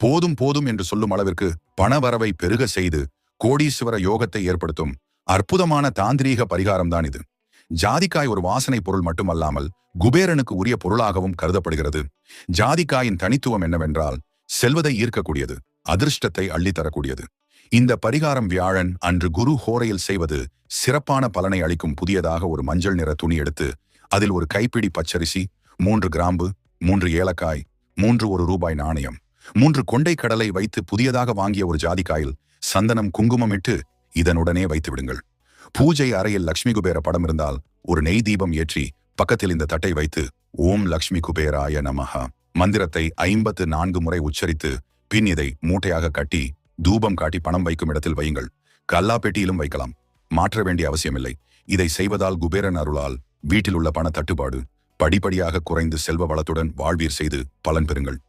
போதும் போதும் என்று சொல்லும் அளவிற்கு பணவரவை பெருக செய்து கோடீஸ்வர யோகத்தை ஏற்படுத்தும் அற்புதமான தாந்திரீக பரிகாரம்தான் இது. ஜாதிக்காய் ஒரு வாசனை பொருள் மட்டுமல்லாமல் குபேரனுக்கு உரிய பொருளாகவும் கருதப்படுகிறது. ஜாதிக்காயின் தனித்துவம் என்னவென்றால் செல்வதை ஈர்க்கக்கூடியது, அதிர்ஷ்டத்தை அள்ளித்தரக்கூடியது. இந்த பரிகாரம் வியாழன் அன்று குரு ஹோரையில் செய்வது சிறப்பான பலனை அளிக்கும். புதியதாக ஒரு மஞ்சள் நிற துணி எடுத்து அதில் ஒரு கைப்பிடி பச்சரிசி, 3 கிராம்பு, 3 ஏலக்காய், 3 1 ரூபாய் நாணயம், 3 கொண்டை கடலை வைத்து புதியதாக வாங்கிய ஒரு ஜாதிக்காயில் சந்தனம் குங்குமம் இட்டு இதனுடனே வைத்து விடுங்கள். பூஜை அறையில் லட்சுமி குபேர படம் இருந்தால் ஒரு நெய் தீபம் ஏற்றி பக்கத்தில் இந்த தட்டை வைத்து ஓம் லக்ஷ்மி குபேராய நமஹா மந்திரத்தை 54 முறை உச்சரித்து பின் இதை மூட்டையாக கட்டி தூபம் காட்டி பணம் வைக்கும் இடத்தில் வையுங்கள். கல்லாப்பெட்டியிலும் வைக்கலாம், மாற்ற வேண்டிய அவசியமில்லை. இதை செய்வதால் குபேரன் அருளால் வீட்டில் உள்ள பண தட்டுப்பாடு படிப்படியாக குறைந்து செல்வ வளத்துடன் வாழ்வீர் செய்து பலன் பெறுங்கள்.